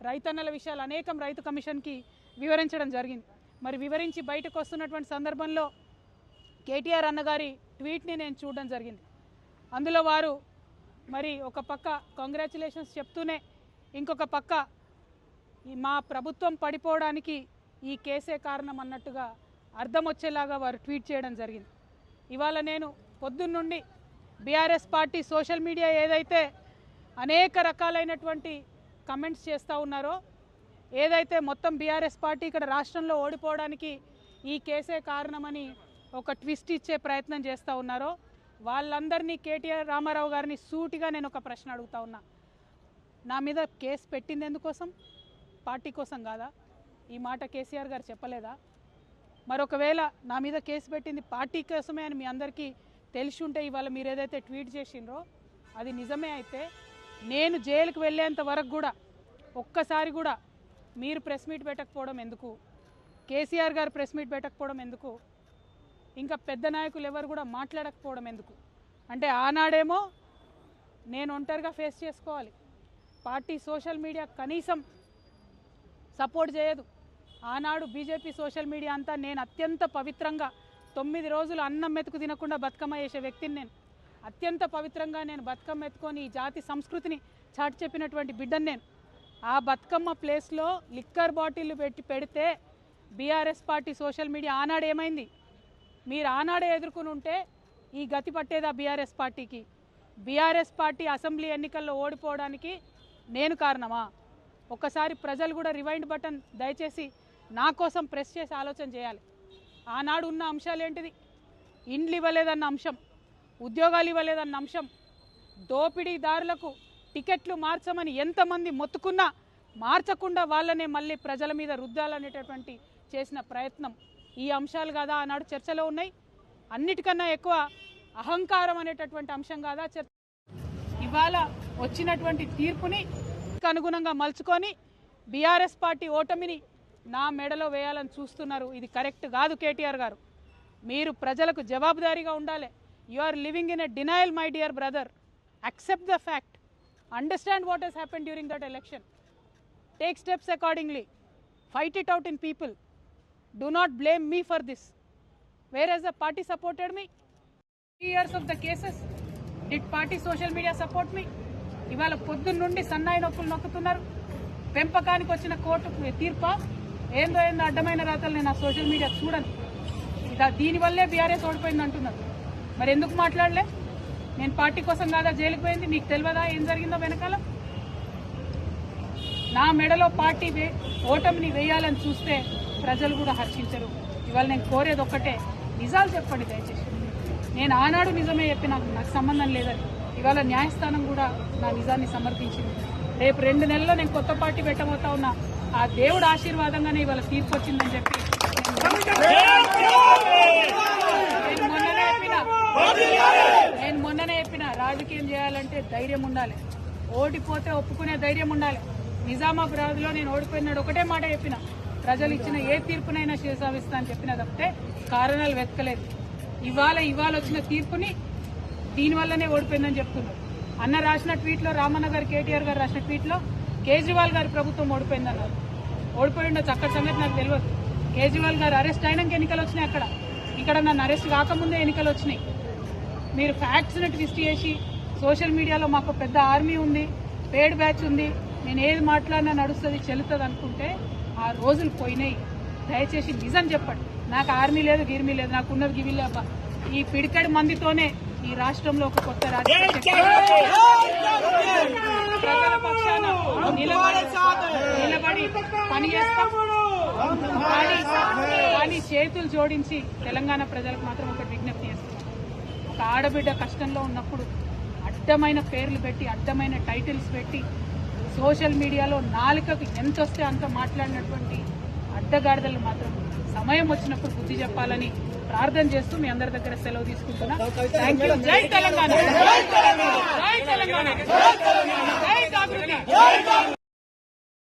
రైతన్నల విషయాలు అనేకం రైతు కమిషన్కి వివరించడం జరిగింది. మరి వివరించి బయటకు వస్తున్నటువంటి సందర్భంలో కేటీఆర్ అన్నగారి ట్వీట్ని నేను చూడడం జరిగింది. అందులో వారు మరి ఒక పక్క కంగ్రాచులేషన్స్ చెప్తూనే ఇంకొక పక్క మా ప్రభుత్వం పడిపోవడానికి ఈ కేసే కారణం అన్నట్టుగా అర్థం వచ్చేలాగా వారు ట్వీట్ చేయడం జరిగింది. ఇవాళ నేను పొద్దున్నుండి బీఆర్ఎస్ పార్టీ సోషల్ మీడియా ఏదైతే అనేక రకాలైనటువంటి కమెంట్స్ చేస్తూ ఉన్నారో, ఏదైతే మొత్తం బీఆర్ఎస్ పార్టీ ఇక్కడ రాష్ట్రంలో ఓడిపోవడానికి ఈ కేసే కారణమని ఒక ట్విస్ట్ ఇచ్చే ప్రయత్నం చేస్తూ ఉన్నారో, వాళ్ళందరినీ కేటీఆర్ రామారావు గారిని సూటిగా నేను ఒక ప్రశ్న అడుగుతా ఉన్నా. నా మీద కేసు పెట్టింది ఎందుకోసం? పార్టీ కోసం కాదా? ఈ మాట కేసీఆర్ గారు చెప్పలేదా? మరొకవేళ నా మీద కేసు పెట్టింది పార్టీ కోసమే అని మీ అందరికీ తెలిసి ఉంటే ఇవాళ మీరు ఏదైతే ట్వీట్ చేసిండ్రో అది నిజమే అయితే నేను జైలుకు వెళ్ళేంత వరకు కూడా ఒక్కసారి కూడా మీరు ప్రెస్ మీట్ పెట్టకపోవడం ఎందుకు? కేసీఆర్ గారు ప్రెస్ మీట్ పెట్టకపోవడం ఎందుకు? ఇంకా పెద్ద నాయకులు ఎవరు కూడా మాట్లాడకపోవడం ఎందుకు? అంటే ఆనాడేమో నేను ఒంటరిగా ఫేస్ చేసుకోవాలి, పార్టీ సోషల్ మీడియా కనీసం సపోర్ట్ చేయదు. ఆనాడు బీజేపీ సోషల్ మీడియా అంతా నేను అత్యంత పవిత్రంగా 9 రోజులు అన్నం మెతుకు తినకుండా బతుకమ్మ చేసే వ్యక్తిని నేను. అత్యంత పవిత్రంగా నేను బతుకమ్మ ఎత్తుకొని ఈ జాతి సంస్కృతిని చాటి చెప్పినటువంటి బిడ్డను నేను. ఆ బతుకమ్మ ప్లేస్లో లిక్కర్ బాటిల్ పెడితే బీఆర్ఎస్ పార్టీ సోషల్ మీడియా ఆనాడు ఏమైంది? మీరు ఆనాడే ఎదుర్కొని ఉంటే ఈ గతి పట్టేదా బీఆర్ఎస్ పార్టీకి? బీఆర్ఎస్ పార్టీ అసెంబ్లీ ఎన్నికల్లో ఓడిపోవడానికి నేను కారణమా? ఒక్కసారి ప్రజలు కూడా రివైండ్ బటన్ దయచేసి నా కోసం ప్రెస్ చేసి ఆలోచన చేయాలి. ఆనాడు ఉన్న అంశాలు ఏంటిది? ఇండ్లు ఇవ్వలేదన్న అంశం, ఉద్యోగాలు ఇవ్వలేదన్న అంశం, దోపిడీదారులకు టికెట్లు మార్చమని ఎంతమంది మొత్తుకున్నా మార్చకుండా వాళ్ళనే మళ్ళీ ప్రజల మీద రుద్దాలనేటటువంటి చేసిన ప్రయత్నం, ఈ అంశాలు కాదా ఆనాడు చర్చలో ఉన్నాయి? అన్నిటికన్నా ఎక్కువ అహంకారం అనేటటువంటి అంశం కాదా చర్చ? ఇవాళ వచ్చినటువంటి తీర్పుని అనుగుణంగా మలుచుకొని బీఆర్ఎస్ పార్టీ ఓటమిని నా మెడలో వేయాలని చూస్తున్నారు. ఇది కరెక్ట్ కాదు. కేటీఆర్ గారు, మీరు ప్రజలకు జవాబుదారీగా ఉండాలి. You are living in a denial my dear brother. Accept the fact, understand what has happened during that election, take steps accordingly, fight it out in people. Do not blame me for this. Whereas the party supported me. 3 years of the cases, did party social media support me? ఇవాళ పొద్దున్న నుండి సన్నాయి నొప్పులు నొక్కుతున్నారు. పెంపకానికి వచ్చిన court తీర్ప ఏందో అడ్డమైన రాతలు నేను ఆ సోషల్ మీడియా చూడను. దీనివల్లే బీఆర్ఎస్ ఓడిపోయింది అంటున్నారు. మరి ఎందుకు మాట్లాడలే? నేను పార్టీ కోసం కాదా జైలుకు పోయింది? మీకు తెలియదా ఏం జరిగిందో వెనకాల? నా మెడలో పార్టీ ఓటమిని వేయాలని చూస్తే ప్రజలు కూడా హర్షించరు. ఇవాళ నేను కోరేది ఒక్కటే, నిజాలు చెప్పండి దయచేసి. నేను ఆనాడు నిజమే చెప్పినా నాకు సంబంధం లేదని ఇవాళ న్యాయస్థానం కూడా నా నిజాన్ని సమర్థించింది. రేపు 2 నెలల్లో నేను కొత్త పార్టీ పెట్టబోతా ఉన్నా. ఆ దేవుడు ఆశీర్వాదంగానే ఇవాళ తీర్పు వచ్చిందని చెప్పి నేను మొన్ననే చెప్పిన రాజకీయం చేయాలంటే ధైర్యం ఉండాలి, ఓడిపోతే ఒప్పుకునే ధైర్యం ఉండాలి. నిజామాబాద్లో నేను ఓడిపోయినాడు ఒకటే మాట చెప్పిన, ప్రజలు ఇచ్చిన ఏ తీర్పునైనా శిరసావిస్తా అని చెప్పినా తప్పితే కారణాలు వెతకలేదు. ఇవాళ వచ్చిన తీర్పుని దీనివల్లనే ఓడిపోయిందని చెప్తున్నారు. అన్న రాసిన ట్వీట్లో, రామన్న గారు కేటీఆర్ గారు రాసిన ట్వీట్లో కేజ్రీవాల్ గారి ప్రభుత్వం ఓడిపోయిందన్నారు. ఓడిపోయి ఉండొచ్చు, అక్కడ సంగతి నాకు తెలియదు. కేజ్రీవాల్ గారు అరెస్ట్ అయినాక ఎన్నికలు వచ్చినాయి. ఇక్కడ నన్ను అరెస్ట్ కాకముందే ఎన్నికలు వచ్చినాయి. మీరు ఫ్యాక్ట్స్ని ట్విస్ట్ చేసి సోషల్ మీడియాలో మాకు పెద్ద ఆర్మీ ఉంది, పేడ్ బ్యాచ్ ఉంది, నేను ఏది మాట్లాడినా నడుస్తుంది చెల్లుతుంది అనుకుంటే ఆ రోజులు పోయినాయి. దయచేసి నిజం చెప్పండి. నాకు ఆర్మీ లేదు, గిర్మీ లేదు, నాకు ఉన్నది గివిలే అబ్బా. ఈ పిడికడి మందితోనే ఈ రాష్ట్రంలో ఒక కొత్త రాజకీయ ప్రజల పక్షాన నిలబడి పని చేస్తాం. కానీ చేతులు జోడించి తెలంగాణ ప్రజలకు మాత్రం ఒక విజ్ఞప్తి చేస్తున్నాం. ఒక ఆడబిడ్డ కష్టంలో ఉన్నప్పుడు అడ్డమైన పేర్లు పెట్టి, అడ్డమైన టైటిల్స్ పెట్టి, సోషల్ మీడియాలో నాలుకకు ఎంత వస్తే అంత మాట్లాడినటువంటి అడ్డగాడిదలు మాత్రం సమయం వచ్చినప్పుడు బుద్ధి చెప్పాలని ప్రార్థన చేస్తూ మీ అందరి దగ్గర సెలవు తీసుకుంటున్నా. Thank you. జై తెలంగాణ. జై తెలంగాణ. జై జాగృతి.